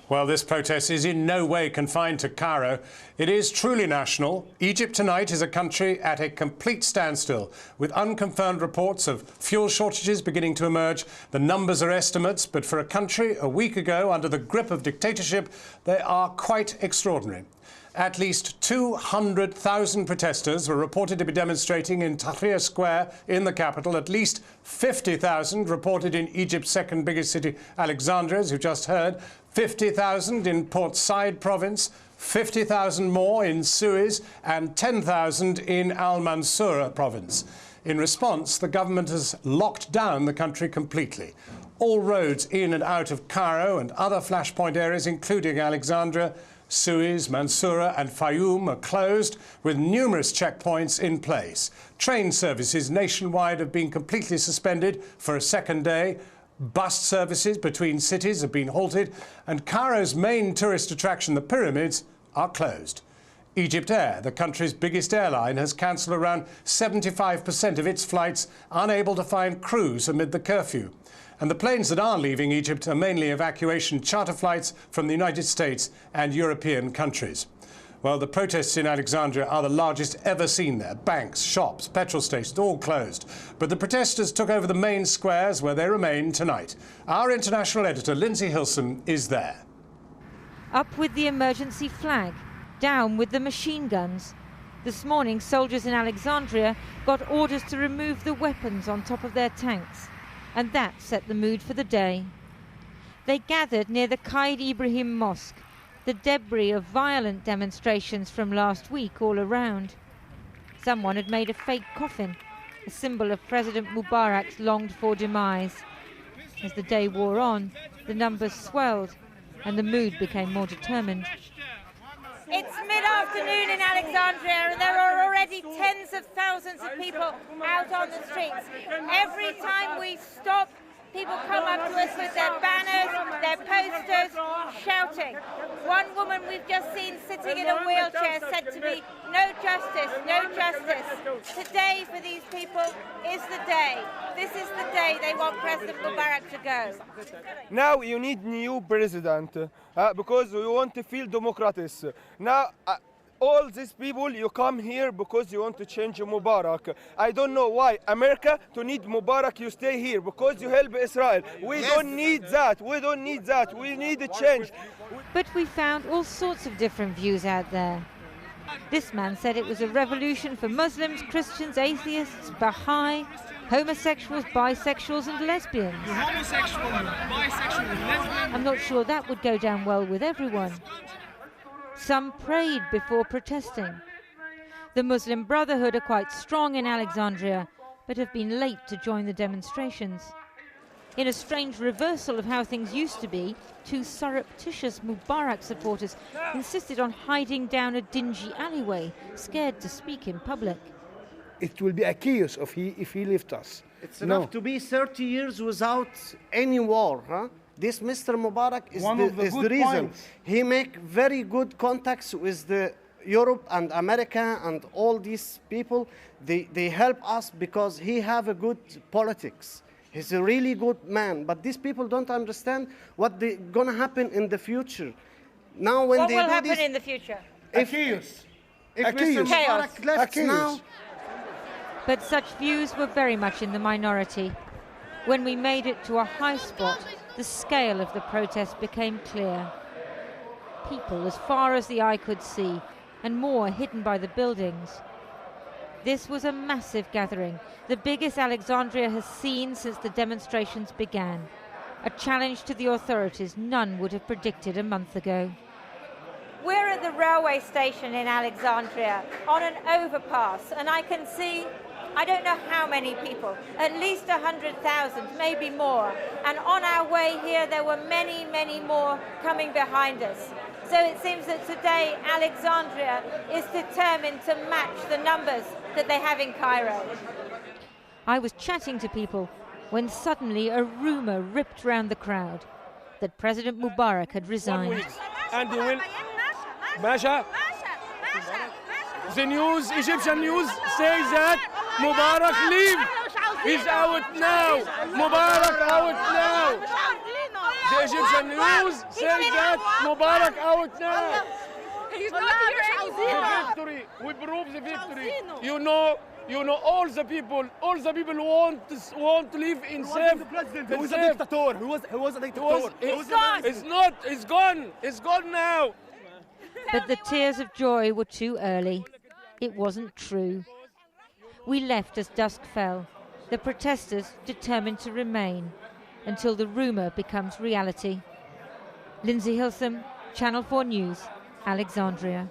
Well, this protest is in no way confined to Cairo. It is truly national. Egypt tonight is a country at a complete standstill, with unconfirmed reports of fuel shortages beginning to emerge. The numbers are estimates, but for a country a week ago under the grip of dictatorship, they are quite extraordinary. At least 200,000 protesters were reported to be demonstrating in Tahrir Square in the capital. At least 50,000 reported in Egypt's second biggest city, Alexandria, as you just heard. 50,000 in Port Said province, 50,000 more in Suez, and 10,000 in Al Mansoura province. In response, the government has locked down the country completely. All roads in and out of Cairo and other flashpoint areas, including Alexandria, Suez, Mansoura and Fayoum, are closed, with numerous checkpoints in place. Train services nationwide have been completely suspended for a second day. Bus services between cities have been halted, and Cairo's main tourist attraction, the pyramids, are closed. Egypt Air, the country's biggest airline, has cancelled around 75% of its flights, unable to find crews amid the curfew. And the planes that are leaving Egypt are mainly evacuation charter flights from the United States and European countries. Well, the protests in Alexandria are the largest ever seen there. Banks, shops, petrol stations, all closed. But the protesters took over the main squares, where they remain tonight. Our international editor, Lindsey Hilsum, is there. Up with the emergency flag, down with the machine guns. This morning, soldiers in Alexandria got orders to remove the weapons on top of their tanks. And that set the mood for the day. They gathered near the Qaid Ibrahim Mosque, the debris of violent demonstrations from last week all around. Someone had made a fake coffin, a symbol of President Mubarak's longed-for demise. As the day wore on, the numbers swelled and the mood became more determined. It's mid-afternoon in Alexandria and there are already tens of thousands of people out on the streets. Every time we stop, people come up to us with their banners, their posters, shouting. One woman we've just seen sitting in a wheelchair said to me, "No justice, no justice." Today for these people is the day. This is the day they want President Mubarak to go. Now you need new president because we want to feel democracies. Now all these people, you come here because you want to change Mubarak. I don't know why. America, to need Mubarak, you stay here because you help Israel. We don't need that. We don't need that. We need a change. But we found all sorts of different views out there. This man said it was a revolution for Muslims, Christians, atheists, Baha'i, homosexuals, bisexuals and lesbians. Homosexual, bisexual and lesbian. I'm not sure that would go down well with everyone. Some prayed before protesting. The Muslim Brotherhood are quite strong in Alexandria, but have been late to join the demonstrations. In a strange reversal of how things used to be, two surreptitious Mubarak supporters insisted on hiding down a dingy alleyway, scared to speak in public. It will be a chaos if he left us. It's enough to be 30 years without any war, huh? This Mr. Mubarak is the reason. He make very good contacts with the Europe and America and all these people. They help us because he have a good politics. He's a really good man. But these people don't understand what gonna happen in the future. Now when what they will do happen this, in the future? If Mr. Chaos. Mubarak left now. But such views were very much in the minority. When we made it to a high spot, the scale of the protest became clear. People as far as the eye could see, and more hidden by the buildings. This was a massive gathering, the biggest Alexandria has seen since the demonstrations began. A challenge to the authorities none would have predicted a month ago. We're at the railway station in Alexandria on an overpass, and I can see, I don't know how many people, at least 100,000, maybe more. And on our way here, there were many, many more coming behind us. So it seems that today, Alexandria is determined to match the numbers that they have in Cairo. I was chatting to people when suddenly a rumor ripped round the crowd that President Mubarak had resigned. And he will... Masha? The news, Egyptian news, says that Mubarak leave. He's out now. Mubarak out now. Egyptian news say that Mubarak out now. He's not here. Victory. We prove the victory. You know, all the people want to live in safe. He was a dictator. He was a dictator. It's gone. It's gone now. But the tears of joy were too early. It wasn't true. We left as dusk fell, the protesters determined to remain until the rumour becomes reality. Lindsey Hilsum, Channel 4 News, Alexandria.